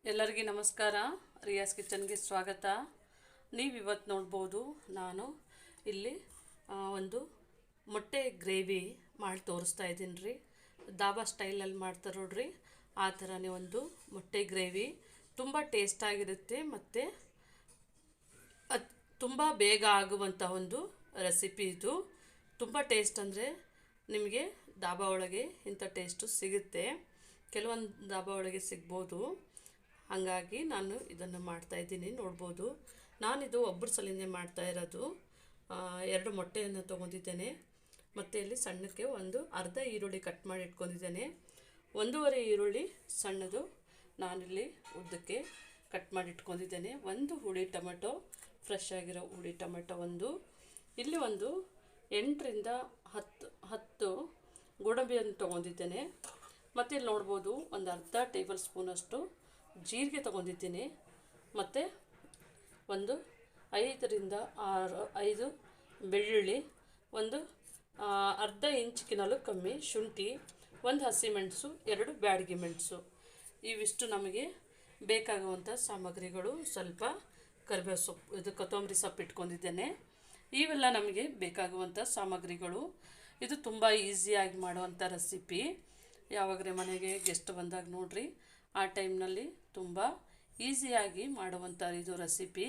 ಎಲ್ಲರಿಗೂ ನಮಸ್ಕಾರ. ರಿಯಾಸ್ ಕಿಚನ್ಗೆ ಸ್ವಾಗತ. ನೀವು ಇವತ್ತು ನೋಡ್ಬೋದು, ನಾನು ಇಲ್ಲಿ ಒಂದು ಮೊಟ್ಟೆ ಗ್ರೇವಿ ಮಾಡಿ ತೋರಿಸ್ತಾ ಇದ್ದೀನಿ ರೀ. ದಾಬಾ ಸ್ಟೈಲಲ್ಲಿ ಮಾಡ್ತಾರೆ ನೋಡ್ರಿ, ಆ ಥರನೇ ಒಂದು ಮೊಟ್ಟೆ ಗ್ರೇವಿ ತುಂಬ ಟೇಸ್ಟಾಗಿರುತ್ತೆ ಮತ್ತು ಅದು ತುಂಬ ಬೇಗ ಆಗುವಂಥ ಒಂದು ರೆಸಿಪಿ. ಇದು ತುಂಬ ಟೇಸ್ಟ್ ಅಂದರೆ ನಿಮಗೆ ದಾಬಾ ಒಳಗೆ ಇಂಥ ಟೇಸ್ಟು ಸಿಗುತ್ತೆ, ಕೆಲವೊಂದು ದಾಬಾ ಒಳಗೆ ಸಿಗ್ಬೋದು. ಹಾಗಾಗಿ ನಾನು ಇದನ್ನು ಮಾಡ್ತಾಯಿದ್ದೀನಿ. ನೋಡ್ಬೋದು, ನಾನಿದು ಒಬ್ಬರು ಸಲಿಂದೇ ಮಾಡ್ತಾ ಇರೋದು. 2 ಮೊಟ್ಟೆಯನ್ನು ತೊಗೊಂಡಿದ್ದೇನೆ ಮತ್ತು ಇಲ್ಲಿ ಸಣ್ಣಕ್ಕೆ ಒಂದು ಅರ್ಧ ಈರುಳ್ಳಿ ಕಟ್ ಮಾಡಿ ಇಟ್ಕೊಂಡಿದ್ದೇನೆ. 1.5 ಈರುಳ್ಳಿ ಸಣ್ಣದು ನಾನಿಲ್ಲಿ ಉದ್ದಕ್ಕೆ ಕಟ್ ಮಾಡಿ ಇಟ್ಕೊಂಡಿದ್ದೇನೆ. ಒಂದು ಹುಳಿ ಟೊಮೆಟೊ, ಫ್ರೆಶ್ ಆಗಿರೋ ಹುಳಿ ಟೊಮೆಟೊ ಇಲ್ಲಿ ಒಂದು 8ರಿಂದ 10 ಗೋಡಂಬಿಯನ್ನು ತೊಗೊಂಡಿದ್ದೇನೆ. ಮತ್ತು ಇಲ್ಲಿ ನೋಡ್ಬೋದು, ಒಂದು ಅರ್ಧ ಟೇಬಲ್ ಸ್ಪೂನಷ್ಟು ಜೀರಿಗೆ ತೊಗೊಂಡಿದ್ದೀನಿ ಮತ್ತು ಒಂದು 5ರಿಂದ 5 ಬೆಳ್ಳುಳ್ಳಿ, ಒಂದು ಅರ್ಧ ಇಂಚಿನಲ್ಲೂ ಕಮ್ಮಿ ಶುಂಠಿ, ಒಂದು ಹಸಿಮೆಣಸು, 2 ಬ್ಯಾಡಗಿ ಮೆಣಸು. ಇವಿಷ್ಟು ನಮಗೆ ಬೇಕಾಗುವಂಥ ಸಾಮಗ್ರಿಗಳು. ಸ್ವಲ್ಪ ಕರಿಬೇವು ಸೊಪ್ಪು, ಇದು ಕೊತ್ತಂಬರಿ ಸೊಪ್ಪು ಇಟ್ಕೊಂಡಿದ್ದೇನೆ. ಇವೆಲ್ಲ ನಮಗೆ ಬೇಕಾಗುವಂಥ ಸಾಮಗ್ರಿಗಳು. ಇದು ತುಂಬ ಈಸಿಯಾಗಿ ಮಾಡುವಂಥ ರೆಸಿಪಿ. ಯಾವಾಗಲೇ ಮನೆಗೆ ಗೆಸ್ಟ್ ಬಂದಾಗ ನೋಡ್ರಿ, ಆ ಟೈಮ್ನಲ್ಲಿ ತುಂಬ ಈಸಿಯಾಗಿ ಮಾಡುವಂಥ ಇದು ರೆಸಿಪಿ.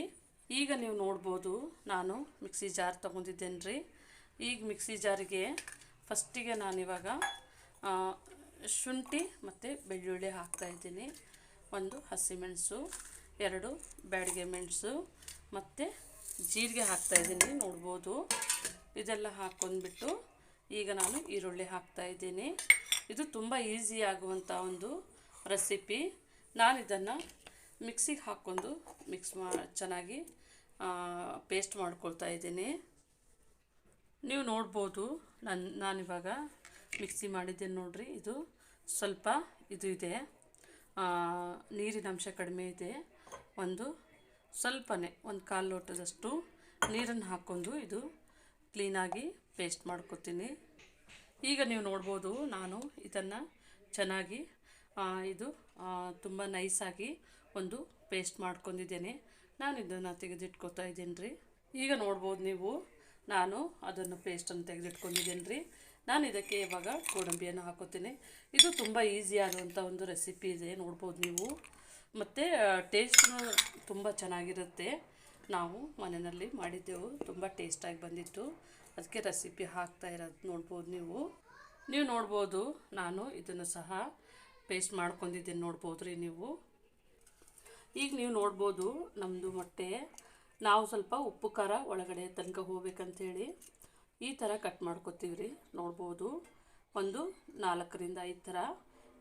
ಈಗ ನೀವು ನೋಡ್ಬೋದು, ನಾನು ಮಿಕ್ಸಿ ಜಾರ್ ತೊಗೊಂಡಿದ್ದೇನೆ ರೀ. ಈಗ ಮಿಕ್ಸಿ ಜಾರಿಗೆ ಫಸ್ಟಿಗೆ ನಾನಿವಾಗ ಶುಂಠಿ ಮತ್ತು ಬೆಳ್ಳುಳ್ಳಿ ಹಾಕ್ತಾಯಿದ್ದೀನಿ, ಒಂದು ಹಸಿಮೆಣಸು, 2 ಬ್ಯಾಡಗಿ ಮೆಣಸು ಮತ್ತು ಜೀರಿಗೆ ಹಾಕ್ತಾಯಿದ್ದೀನಿ. ನೋಡ್ಬೋದು, ಇದೆಲ್ಲ ಹಾಕ್ಕೊಂಡ್ಬಿಟ್ಟು ಈಗ ನಾನು ಈರುಳ್ಳಿ ಹಾಕ್ತಾಯಿದ್ದೀನಿ. ಇದು ತುಂಬ ಈಸಿ ಆಗುವಂಥ ಒಂದು ರೆಸಿಪಿ. ನಾನಿದನ್ನು ಮಿಕ್ಸಿಗೆ ಹಾಕ್ಕೊಂಡು ಚೆನ್ನಾಗಿ ಪೇಸ್ಟ್ ಮಾಡ್ಕೊಳ್ತಾ ಇದ್ದೀನಿ. ನೀವು ನೋಡ್ಬೋದು, ನಾನಿವಾಗ ಮಿಕ್ಸಿ ಮಾಡಿದ್ದೇನೆ ನೋಡ್ರಿ. ಇದು ಸ್ವಲ್ಪ ಇದು ಇದೆ, ನೀರಿನ ಅಂಶ ಕಡಿಮೆ ಇದೆ. ಸ್ವಲ್ಪನೇ ಒಂದು 1/4 ಲೋಟದಷ್ಟು ನೀರನ್ನು ಹಾಕ್ಕೊಂಡು ಇದು ಕ್ಲೀನಾಗಿ ಪೇಸ್ಟ್ ಮಾಡ್ಕೊತೀನಿ. ಈಗ ನೀವು ನೋಡ್ಬೋದು, ನಾನು ಇದನ್ನು ಚೆನ್ನಾಗಿ ಇದು ತುಂಬ ನೈಸಾಗಿ ಒಂದು ಪೇಸ್ಟ್ ಮಾಡ್ಕೊಂಡಿದ್ದೇನೆ. ನಾನು ಇದನ್ನು ತೆಗೆದಿಟ್ಕೊತಾ ಇದ್ದೀನಿ ರೀ. ಈಗ ನೋಡ್ಬೋದು ನೀವು, ನಾನು ಅದನ್ನು ಪೇಸ್ಟನ್ನು ತೆಗೆದಿಟ್ಕೊಂಡಿದ್ದೇನೆ ರೀ. ನಾನು ಇದಕ್ಕೆ ಇವಾಗ ಗೋಡಂಬಿಯನ್ನು ಹಾಕೋತೀನಿ. ಇದು ತುಂಬ ಈಸಿ ಆಗುವಂಥ ಒಂದು ರೆಸಿಪಿ ಇದೆ, ನೋಡ್ಬೋದು ನೀವು. ಮತ್ತು ಟೇಸ್ಟೂ ತುಂಬ ಚೆನ್ನಾಗಿರುತ್ತೆ. ನಾವು ಮನೆಯಲ್ಲಿ ಮಾಡಿದ್ದೆವು, ತುಂಬ ಟೇಸ್ಟಾಗಿ ಬಂದಿತ್ತು, ಅದಕ್ಕೆ ರೆಸಿಪಿ ಹಾಕ್ತಾ ಇರೋದು. ನೋಡ್ಬೋದು ನೀವು ನೋಡ್ಬೋದು, ನಾನು ಇದನ್ನು ಸಹ ಪೇಸ್ಟ್ ಮಾಡ್ಕೊಂಡಿದ್ದೀನಿ. ನೋಡ್ಬೋದು ರೀ ನೀವು. ಈಗ ನೀವು ನೋಡ್ಬೋದು, ನಮ್ಮದು ಮೊಟ್ಟೆ ನಾವು ಸ್ವಲ್ಪ ಉಪ್ಪು ಖಾರ ಒಳಗಡೆ ತನಕ ಹೋಗ್ಬೇಕಂತೇಳಿ ಈ ಥರ ಕಟ್ ಮಾಡ್ಕೊತೀವಿ ರೀ. ನೋಡ್ಬೋದು, ಒಂದು 4ರಿಂದ 5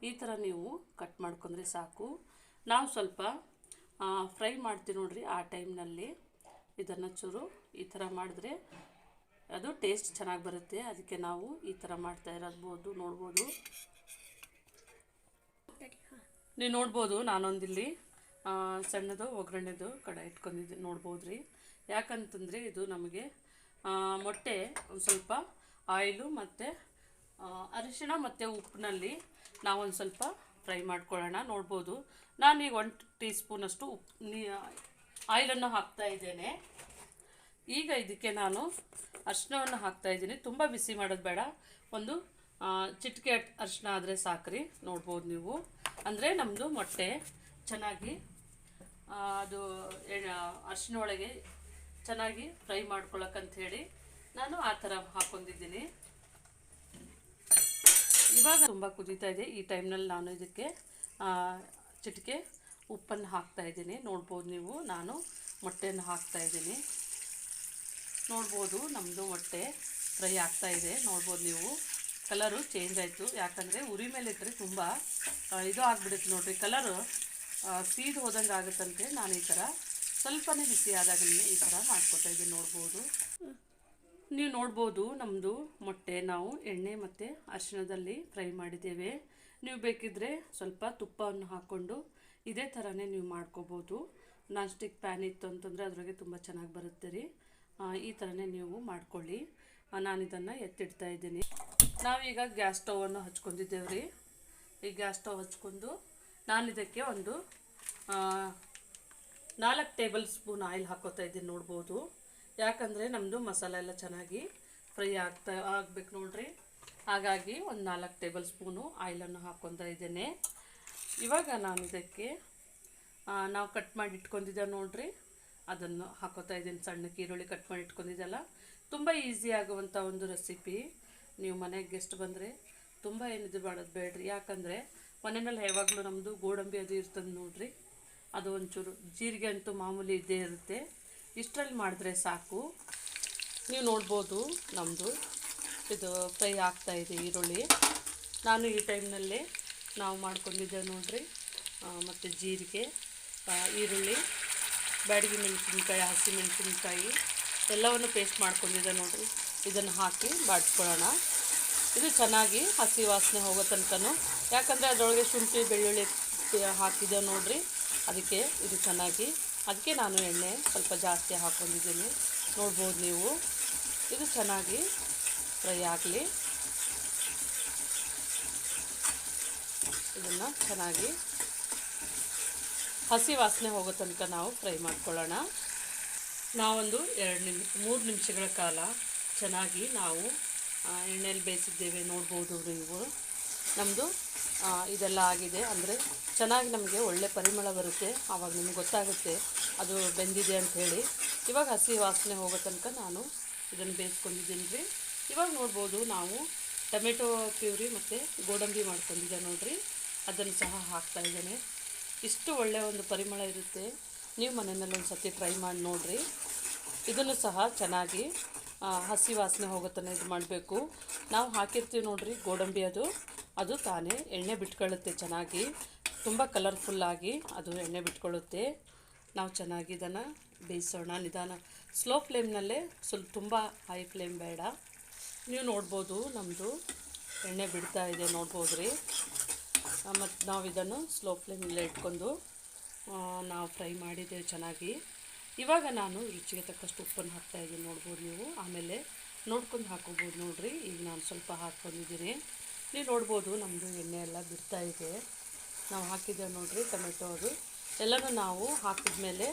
ಈ ಥರ ನೀವು ಕಟ್ ಮಾಡ್ಕೊಂಡ್ರೆ ಸಾಕು. ನಾವು ಸ್ವಲ್ಪ ಫ್ರೈ ಮಾಡ್ತೀವಿ ನೋಡ್ರಿ, ಆ ಟೈಮ್ನಲ್ಲಿ ಇದನ್ನು ಚೂರು ಈ ಥರ ಮಾಡಿದ್ರೆ ಅದು ಟೇಸ್ಟ್ ಚೆನ್ನಾಗಿ ಬರುತ್ತೆ. ಅದಕ್ಕೆ ನಾವು ಈ ಥರ ಮಾಡ್ತಾ ಇರೋದು. ನೋಡ್ಬೋದು, ನೀವು ನೋಡ್ಬೋದು, ನಾನೊಂದಿಲ್ಲಿ ಸಣ್ಣದು ಒಗ್ಗರಣೆದು ಕಡಾಯಿ ಇಟ್ಕೊಂಡಿದ್ದೀನಿ. ನೋಡ್ಬೋದು ರೀ. ಯಾಕಂತಂದರೆ ಇದು ನಮಗೆ ಮೊಟ್ಟೆ ಒಂದು ಸ್ವಲ್ಪ ಆಯಿಲು ಮತ್ತು ಅರಿಶಿಣ ಮತ್ತು ಉಪ್ಪಿನಲ್ಲಿ ನಾವೊಂದು ಸ್ವಲ್ಪ ಫ್ರೈ ಮಾಡ್ಕೊಳ್ಳೋಣ. ನೋಡ್ಬೋದು, ನಾನೀಗ 1 ಟೀ ಸ್ಪೂನಷ್ಟು ಆಯಿಲನ್ನು ಹಾಕ್ತಾಯಿದ್ದೇನೆ. ಈಗ ಇದಕ್ಕೆ ನಾನು ಅರಿಶಿಣವನ್ನು ಹಾಕ್ತಾಯಿದ್ದೀನಿ. ತುಂಬ ಬಿಸಿ ಮಾಡೋದು ಬೇಡ, ಒಂದು ಚಿಟಿಕೆ ಅರಿಶಿಣ ಆದರೆ ಸಾಕ್ರಿ. ನೋಡ್ಬೋದು ನೀವು, ಅಂದರೆ ನಮ್ಮದು ಮೊಟ್ಟೆ ಚೆನ್ನಾಗಿ ಅದು ಅರಿಶಿಣ ಒಳಗೆ ಚೆನ್ನಾಗಿ ಫ್ರೈ ಮಾಡ್ಕೊಳ್ಳೋಕ್ಕಂಥೇಳಿ ನಾನು ಆ ಥರ ಹಾಕ್ಕೊಂಡಿದ್ದೀನಿ. ಇವಾಗ ತುಂಬ ಕುದೀತಾ ಇದೆ. ಈ ಟೈಮ್ನಲ್ಲಿ ನಾನು ಇದಕ್ಕೆ ಚಿಟಿಕೆ ಉಪ್ಪನ್ನು ಹಾಕ್ತಾಯಿದ್ದೀನಿ. ನೋಡ್ಬೋದು ನೀವು, ನಾನು ಮೊಟ್ಟೆಯನ್ನು ಹಾಕ್ತಾಯಿದ್ದೀನಿ. ನೋಡ್ಬೋದು, ನಮ್ಮದು ಮೊಟ್ಟೆ ಫ್ರೈ ಆಗ್ತಾಯಿದೆ. ನೋಡ್ಬೋದು ನೀವು, ಕಲರು ಚೇಂಜ್ ಆಯಿತು. ಯಾಕಂದರೆ ಉರಿ ಮೇಲೆ ಇಟ್ಟರೆ ತುಂಬ ಇದು ಆಗಿಬಿಡುತ್ತೆ ನೋಡಿರಿ, ಕಲರು ಸೀದು ಹೋದಂಗೆ ಆಗುತ್ತಂತೆ. ನಾನು ಈ ಥರ ಸ್ವಲ್ಪನೇ ಬಿಸಿ ಆದಾಗಲೇ ಈ ಥರ ಮಾಡ್ಕೊತಾ ಇದ್ದೀನಿ. ನೋಡ್ಬೋದು, ನೀವು ನೋಡ್ಬೋದು, ನಮ್ಮದು ಮೊಟ್ಟೆ ನಾವು ಎಣ್ಣೆ ಮತ್ತು ಅರಿಶಿಣದಲ್ಲಿ ಫ್ರೈ ಮಾಡಿದ್ದೇವೆ. ನೀವು ಬೇಕಿದ್ದರೆ ಸ್ವಲ್ಪ ತುಪ್ಪವನ್ನು ಹಾಕ್ಕೊಂಡು ಇದೇ ಥರನೇ ನೀವು ಮಾಡ್ಕೋಬೋದು. ನಾನ್ ಸ್ಟಿಕ್ ಪ್ಯಾನ್ ಇತ್ತು ಅಂತಂದರೆ ಅದ್ರಾಗೆ ತುಂಬ ಚೆನ್ನಾಗಿ ಬರುತ್ತೆ ರೀ. ಈ ಥರನೇ ನೀವು ಮಾಡ್ಕೊಳ್ಳಿ. ನಾನು ಇದನ್ನು ಎತ್ತಿಡ್ತಾ ಇದ್ದೀನಿ. ನಾವೀಗ ಗ್ಯಾಸ್ ಸ್ಟವನ್ನು ಹಚ್ಕೊಂಡಿದ್ದೇವೆ ರೀ. ಈ ಗ್ಯಾಸ್ ಸ್ಟವ್ ಹಚ್ಕೊಂಡು ನಾನು ಇದಕ್ಕೆ ಒಂದು 4 ಟೇಬಲ್ ಸ್ಪೂನ್ ಆಯಿಲ್ ಹಾಕೋತಾ ಇದ್ದೀನಿ ನೋಡ್ಬೋದು. ಯಾಕಂದರೆ ನಮ್ಮದು ಮಸಾಲೆ ಎಲ್ಲ ಚೆನ್ನಾಗಿ ಫ್ರೈ ಆಗಬೇಕು ನೋಡ್ರಿ. ಹಾಗಾಗಿ ಒಂದು 4 ಟೇಬಲ್ ಸ್ಪೂನು ಆಯಿಲನ್ನು ಹಾಕ್ಕೊತಾ ಇದ್ದೇನೆ. ಇವಾಗ ನಾನು ಇದಕ್ಕೆ ನಾವು ಕಟ್ ಮಾಡಿ ಇಟ್ಕೊಂಡಿದ್ದೆ ನೋಡ್ರಿ, ಅದನ್ನು ಹಾಕೋತಾ ಇದ್ದೀನಿ. ಸಣ್ಣಕ್ಕೆ ಈರುಳ್ಳಿ ಕಟ್ ಮಾಡಿ ಇಟ್ಕೊಂಡಿದ್ದೆಲ್ಲ ತುಂಬ ಈಸಿ ಆಗುವಂಥ ಒಂದು ರೆಸಿಪಿ. ನೀವು ಮನೆಗೆ ಗೆಸ್ಟ್ ಬಂದರೆ ತುಂಬ ಏನಿದು ಮಾಡೋದು ಬೇಡ್ರಿ. ಯಾಕಂದರೆ ಮನೆಯಲ್ಲಿ ಯಾವಾಗಲೂ ನಮ್ಮದು ಗೋಡಂಬಿ ಅದು ಇರ್ತದೆ ನೋಡ್ರಿ, ಅದು ಒಂಚೂರು ಜೀರಿಗೆ ಅಂತೂ ಮಾಮೂಲಿ ಇದ್ದೇ ಇರುತ್ತೆ. ಇಷ್ಟರಲ್ಲಿ ಮಾಡಿದ್ರೆ ಸಾಕು. ನೀವು ನೋಡ್ಬೋದು ನಮ್ಮದು ಇದು ಫ್ರೈ ಆಗ್ತಾಯಿದೆ ಈರುಳ್ಳಿ. ನಾನು ಈ ಟೈಮ್ನಲ್ಲೇ ನಾವು ಮಾಡ್ಕೊಂಡಿದ್ದೆ ನೋಡ್ರಿ. ಮತ್ತು ಜೀರಿಗೆ, ಈರುಳ್ಳಿ, ಬ್ಯಾಡಗಿ ಮೆಣಸಿನ್ಕಾಯಿ, ಹಸಿ ಮೆಣಸಿನ್ಕಾಯಿ ಎಲ್ಲವನ್ನು ಪೇಸ್ಟ್ ಮಾಡ್ಕೊಂಡಿದ್ದೆ ನೋಡ್ರಿ. ಇದನ್ನು ಹಾಕಿ ಬಾಡಿಸ್ಕೊಳ್ಳೋಣ. ಇದು ಚೆನ್ನಾಗಿ ಹಸಿ ವಾಸನೆ ಹೋಗೋ ತನಕನೂ, ಯಾಕಂದರೆ ಅದರೊಳಗೆ ಶುಂಠಿ ಬೆಳ್ಳುಳ್ಳಿ ಹಾಕಿದ್ದೆ ನೋಡ್ರಿ, ಅದಕ್ಕೆ ಇದು ಚೆನ್ನಾಗಿ, ಅದಕ್ಕೆ ನಾನು ಎಣ್ಣೆ ಸ್ವಲ್ಪ ಜಾಸ್ತಿ ಹಾಕ್ಕೊಂಡಿದ್ದೀನಿ ನೋಡ್ಬೋದು ನೀವು. ಇದು ಚೆನ್ನಾಗಿ ಫ್ರೈ ಆಗಲಿ. ಇದನ್ನು ಚೆನ್ನಾಗಿ ಹಸಿ ವಾಸನೆ ಹೋಗೋ ತನಕ ನಾವು ಫ್ರೈ ಮಾಡ್ಕೊಳ್ಳೋಣ. ನಾವೊಂದು 3 ನಿಮಿಷಗಳ ಕಾಲ ಚೆನ್ನಾಗಿ ನಾವು ಎಣ್ಣೆಯಲ್ಲಿ ಬೇಯಿಸಿದ್ದೇವೆ ನೋಡ್ಬೋದು ನೀವು. ನಮ್ಮದು ಇದೆಲ್ಲ ಆಗಿದೆ ಅಂದರೆ ಚೆನ್ನಾಗಿ ನಮಗೆ ಒಳ್ಳೆ ಪರಿಮಳ ಬರುತ್ತೆ. ಆವಾಗ ನಿಮ್ಗೆ ಗೊತ್ತಾಗುತ್ತೆ ಅದು ಬೆಂದಿದೆ ಅಂಥೇಳಿ. ಇವಾಗ ಹಸಿ ವಾಸನೆ ಹೋಗೋ ತನಕ ನಾನು ಇದನ್ನು ಬೇಯಿಸ್ಕೊಂಡಿದ್ದೀನಿ ರೀ. ಇವಾಗ ನೋಡ್ಬೋದು ನಾವು ಟೊಮೆಟೊ ಪ್ಯೂರಿ ಮತ್ತು ಗೋಡಂಬಿ ಮಾಡ್ಕೊಂಡಿದ್ದೆ ನೋಡಿರಿ, ಅದನ್ನು ಸಹ ಹಾಕ್ತಾಯಿದ್ದೇನೆ. ಇಷ್ಟು ಒಳ್ಳೆಯ ಒಂದು ಪರಿಮಳ ಇರುತ್ತೆ. ನೀವು ಮನೆಯಲ್ಲಿ ಒಂದು ಸತಿ ಟ್ರೈ ಮಾಡಿ ನೋಡಿರಿ. ಇದನ್ನು ಸಹ ಚೆನ್ನಾಗಿ ಹಸಿ ವಾಸನೆ ಹೋಗುತ್ತಾನೆ ಇದು ಮಾಡಬೇಕು. ನಾವು ಹಾಕಿರ್ತೀವಿ ನೋಡಿರಿ ಗೋಡಂಬಿ, ಅದು ತಾನೇ ಎಣ್ಣೆ ಬಿಟ್ಕೊಳ್ಳುತ್ತೆ ಚೆನ್ನಾಗಿ, ತುಂಬ ಕಲರ್ಫುಲ್ಲಾಗಿ ಅದು ಎಣ್ಣೆ ಬಿಟ್ಕೊಳ್ಳುತ್ತೆ. ನಾವು ಚೆನ್ನಾಗಿ ಇದನ್ನು ಬೇಯಿಸೋಣ ನಿಧಾನ, ಸ್ಲೋ ಫ್ಲೇಮ್ನಲ್ಲೇ, ಸ್ವಲ್ಪ ತುಂಬ ಹೈ ಫ್ಲೇಮ್ ಬೇಡ. ನೀವು ನೋಡ್ಬೋದು ನಮ್ಮದು ಎಣ್ಣೆ ಬಿಡ್ತಾ ಇದೆ ನೋಡ್ಬೋದು ರೀ. ಮತ್ತು ನಾವು ಇದನ್ನು ಸ್ಲೋ ಫ್ಲೇಮಲ್ಲೇ ಇಟ್ಕೊಂಡು ನಾವು ಫ್ರೈ ಮಾಡಿದ್ದೇವೆ ಚೆನ್ನಾಗಿ. ಇವಾಗ ನಾನು ರುಚಿಗೆ ತಕ್ಕಷ್ಟು ಉಪ್ಪನ್ನು ಹಾಕ್ತಾಯಿದ್ದೀನಿ ನೋಡ್ಬೋದು ನೀವು. ಆಮೇಲೆ ನೋಡ್ಕೊಂಡು ಹಾಕೋಬೋದು ನೋಡಿರಿ. ಈಗ ನಾನು ಸ್ವಲ್ಪ ಹಾಕ್ಕೊಂಡಿದ್ದೀನಿ. ನೀವು ನೋಡ್ಬೋದು ನಮ್ಮದು ಎಣ್ಣೆ ಎಲ್ಲ ಬಿಡ್ತಾ ಇದೆ. ನಾವು ಹಾಕಿದ್ದೇವೆ ನೋಡಿರಿ ಟೊಮೆಟೊ, ಅದು ಎಲ್ಲನೂ ನಾವು ಹಾಕಿದ ಮೇಲೆ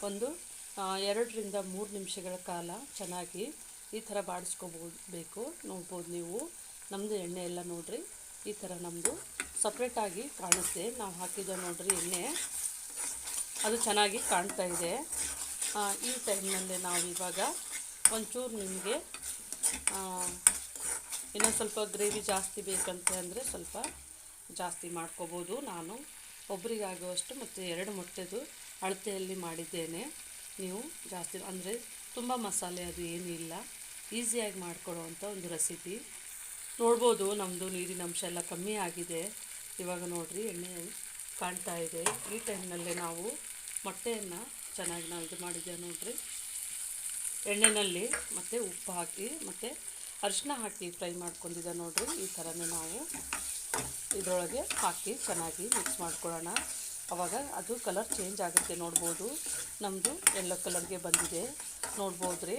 ಒಂದು 2ರಿಂದ 3 ನಿಮಿಷಗಳ ಕಾಲ ಚೆನ್ನಾಗಿ ಈ ಥರ ಬಾಡಿಸ್ಕೋಬೇಕು ನೋಡ್ಬೋದು ನೀವು. ನಮ್ಮದು ಎಣ್ಣೆ ಎಲ್ಲ ನೋಡಿರಿ ಈ ಥರ ನಮ್ಮದು ಸಪ್ರೇಟಾಗಿ ಕಾಣುತ್ತೆ. ನಾವು ಹಾಕಿದ್ದೇವೆ ನೋಡಿರಿ ಎಣ್ಣೆ, ಅದು ಚೆನ್ನಾಗಿ ಕಾಣ್ತಾ ಇದೆ. ಈ ಟೈಮ್ನಲ್ಲೇ ನಾವು ಇವಾಗ ಒಂಚೂರು ನಿಮಗೆ ಇನ್ನೊಂದು ಸ್ವಲ್ಪ ಗ್ರೇವಿ ಜಾಸ್ತಿ ಬೇಕಂತ ಅಂದರೆ ಸ್ವಲ್ಪ ಜಾಸ್ತಿ ಮಾಡ್ಕೋಬೋದು. ನಾನು ಒಬ್ಬರಿಗಾಗುವಷ್ಟು ಮತ್ತು 2 ಮೊಟ್ಟೆದು ಅಳತೆಯಲ್ಲಿ ಮಾಡಿದ್ದೇನೆ. ನೀವು ಜಾಸ್ತಿ ಅಂದರೆ ತುಂಬ ಮಸಾಲೆ ಅದು ಏನೂ ಇಲ್ಲ, ಈಸಿಯಾಗಿ ಮಾಡ್ಕೊಳ್ಳೋವಂಥ ಒಂದು ರೆಸಿಪಿ. ನೋಡ್ಬೋದು ನಮ್ಮದು ನೀರಿನ ಅಂಶ ಎಲ್ಲ ಕಮ್ಮಿ ಆಗಿದೆ. ಇವಾಗ ನೋಡಿರಿ ಎಣ್ಣೆ ಕಾಣ್ತಾ ಇದೆ. ಈ ಟೈಮ್ನಲ್ಲೇ ನಾವು ಮೊಟ್ಟೆಯನ್ನು ಚೆನ್ನಾಗಿ ನಾವು ಇದು ಮಾಡಿದ್ದೇವೆ ನೋಡಿರಿ ಎಣ್ಣೆಯಲ್ಲಿ, ಮತ್ತು ಉಪ್ಪು ಹಾಕಿ ಮತ್ತು ಅರಿಶಿನ ಹಾಕಿ ಫ್ರೈ ಮಾಡ್ಕೊಂಡಿದ್ದೆ ನೋಡಿರಿ. ಈ ಥರನೇ ನಾವು ಇದರೊಳಗೆ ಹಾಕಿ ಚೆನ್ನಾಗಿ ಮಿಕ್ಸ್ ಮಾಡ್ಕೊಳ್ಳೋಣ. ಆವಾಗ ಅದು ಕಲರ್ ಚೇಂಜ್ ಆಗುತ್ತೆ ನೋಡ್ಬೋದು. ನಮ್ಮದು ಯೆಲ್ಲೋ ಕಲರ್ಗೆ ಬಂದಿದೆ ನೋಡ್ಬೋದು ರೀ.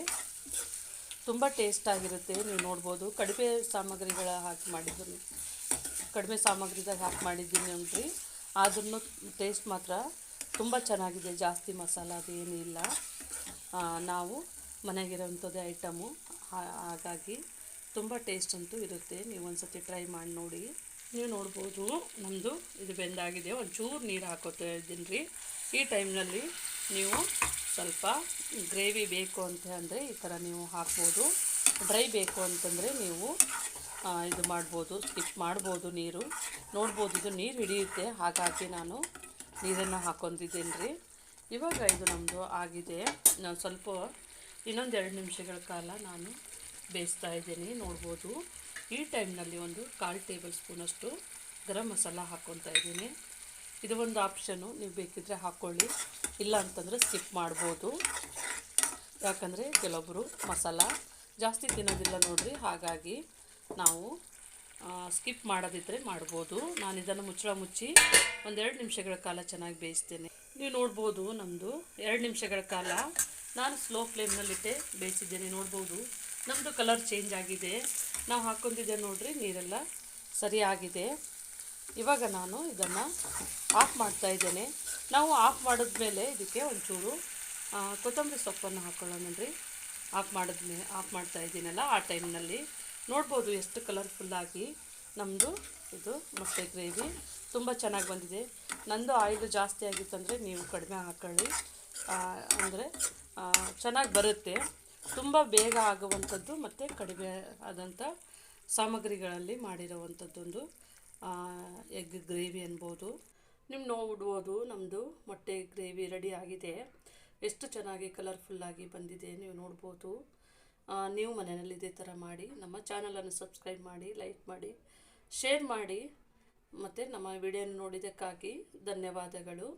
ತುಂಬ ಟೇಸ್ಟಾಗಿರುತ್ತೆ. ನೀವು ನೋಡ್ಬೋದು ಕಡಿಮೆ ಸಾಮಗ್ರಿಗಳ ಹಾಕಿ ಮಾಡಿದ್ದೀನಿ, ಕಡಿಮೆ ಸಾಮಗ್ರಿದಾಗ ಹಾಕಿ ಮಾಡಿದ್ದೀನಿ ನೋಡ್ರಿ. ಆದ್ರೂ ಟೇಸ್ಟ್ ಮಾತ್ರ ತುಂಬ ಚೆನ್ನಾಗಿದೆ. ಜಾಸ್ತಿ ಮಸಾಲ ಅದು ಏನೂ ಇಲ್ಲ, ನಾವು ಮನೆಗಿರೋಂಥದ್ದೇ ಐಟಮು, ಹಾಗಾಗಿ ತುಂಬ ಟೇಸ್ಟ್ ಅಂತೂ ಇರುತ್ತೆ. ನೀವು ಒಂದು ಸತಿ ಟ್ರೈ ಮಾಡಿ ನೋಡಿ. ನೀವು ನೋಡ್ಬೋದು ನಮ್ಮದು ಇದು ಬೆಂದಾಗಿದೆ. ಒಂಚೂರು ನೀರು ಹಾಕೋತಾ ಇದ್ದೀನಿ ರೀ. ಈ ಟೈಮ್ನಲ್ಲಿ ನೀವು ಸ್ವಲ್ಪ ಗ್ರೇವಿ ಬೇಕು ಅಂತ ಅಂದರೆ ಈ ಥರ ನೀವು ಹಾಕ್ಬೋದು. ಡ್ರೈ ಬೇಕು ಅಂತಂದರೆ ನೀವು ಇದು ಮಾಡ್ಬೋದು, ಸ್ಕಿಪ್ ಮಾಡ್ಬೋದು. ನೀರು ನೋಡ್ಬೋದು ಇದು ನೀರು ಹಿಡಿಯುತ್ತೆ, ಹಾಗಾಗಿ ನಾನು ನೀರನ್ನು ಹಾಕ್ಕೊಂಡಿದ್ದೀನಿ ರೀ. ಇವಾಗ ಇದು ನಮ್ಮದು ಆಗಿದೆ. ನಾನು ಸ್ವಲ್ಪ ಇನ್ನೊಂದು 2 ನಿಮಿಷಗಳ ಕಾಲ ನಾನು ಬೇಯಿಸ್ತಾ ಇದ್ದೀನಿ ನೋಡ್ಬೋದು. ಈ ಟೈಮ್ನಲ್ಲಿ ಒಂದು 1/4 ಟೇಬಲ್ ಸ್ಪೂನಷ್ಟು ಗರಂ ಮಸಾಲ ಹಾಕ್ಕೊತಾ ಇದ್ದೀನಿ. ಇದು ಒಂದು ಆಪ್ಷನು, ನೀವು ಬೇಕಿದ್ದರೆ ಹಾಕ್ಕೊಳ್ಳಿ, ಇಲ್ಲ ಅಂತಂದರೆ ಸ್ಕಿಪ್ ಮಾಡ್ಬೋದು. ಯಾಕಂದರೆ ಕೆಲವೊಬ್ಬರು ಮಸಾಲ ಜಾಸ್ತಿ ತಿನ್ನೋದಿಲ್ಲ ನೋಡಿರಿ, ಹಾಗಾಗಿ ನಾವು ಸ್ಕಿಪ್ ಮಾಡೋದಿದ್ದರೆ ಮಾಡ್ಬೋದು. ನಾನು ಇದನ್ನು ಮುಚ್ಚಳ ಮುಚ್ಚಿ ಒಂದು 2 ನಿಮಿಷಗಳ ಕಾಲ ಚೆನ್ನಾಗಿ ಬೇಯಿಸ್ತೇನೆ. ನೀವು ನೋಡ್ಬೋದು ನಮ್ಮದು 2 ನಿಮಿಷಗಳ ಕಾಲ ನಾನು ಸ್ಲೋ ಫ್ಲೇಮ್ನಲ್ಲಿಟ್ಟೆ ಬೇಯಿಸಿದ್ದೇನೆ. ನೋಡ್ಬೋದು ನಮ್ಮದು ಕಲರ್ ಚೇಂಜ್ ಆಗಿದೆ. ನಾವು ಹಾಕ್ಕೊಂಡಿದ್ದೆ ನೋಡಿರಿ, ನೀರೆಲ್ಲ ಸರಿಯಾಗಿದೆ. ಇವಾಗ ನಾನು ಇದನ್ನು ಆಫ್ ಮಾಡ್ತಾಯಿದ್ದೇನೆ. ನಾವು ಆಫ್ ಮಾಡಿದ್ಮೇಲೆ ಇದಕ್ಕೆ ಒಂಚೂರು ಕೊತ್ತಂಬರಿ ಸೊಪ್ಪನ್ನು ಹಾಕ್ಕೊಳ್ಳೋಣ. ಆಫ್ ಮಾಡ್ತಾ ಇದ್ದೀನಲ್ಲ ಆ ಟೈಮ್ನಲ್ಲಿ ನೋಡ್ಬೋದು ಎಷ್ಟು ಕಲರ್ಫುಲ್ಲಾಗಿ ನಮ್ಮದು ಇದು ಮೊಟ್ಟೆ ಗ್ರೇವಿ ತುಂಬ ಚೆನ್ನಾಗಿ ಬಂದಿದೆ. ನಂದು ಆಯಿಲ್ ಜಾಸ್ತಿ ಆಗಿತ್ತಂದರೆ ನೀವು ಕಡಿಮೆ ಹಾಕ್ಕೊಳ್ಳಿ, ಅಂದರೆ ಚೆನ್ನಾಗಿ ಬರುತ್ತೆ. ತುಂಬ ಬೇಗ ಆಗುವಂಥದ್ದು ಮತ್ತು ಕಡಿಮೆ ಆದಂಥ ಸಾಮಗ್ರಿಗಳಲ್ಲಿ ಮಾಡಿರೋವಂಥದ್ದೊಂದು ಎಗ್ ಗ್ರೇವಿ ಅನ್ಬೋದು. ನೀವು ನೋಡ್ಬೋದು ನಮ್ಮದು ಮೊಟ್ಟೆ ಗ್ರೇವಿ ರೆಡಿ ಆಗಿದೆ. ಎಷ್ಟು ಚೆನ್ನಾಗಿ ಕಲರ್ಫುಲ್ಲಾಗಿ ಬಂದಿದೆ ನೀವು ನೋಡ್ಬೋದು. ನೀವು ಮನೆಯಲ್ಲಿ ಇದೇ ಥರ ಮಾಡಿ ನಮ್ಮ ಚಾನಲನ್ನು ಸಬ್ಸ್ಕ್ರೈಬ್ ಮಾಡಿ, ಲೈಕ್ ಮಾಡಿ, ಶೇರ್ ಮಾಡಿ. ಮತ್ತು ನಮ್ಮ ವಿಡಿಯೋನ ನೋಡಿದ್ದಕ್ಕಾಗಿ ಧನ್ಯವಾದಗಳು.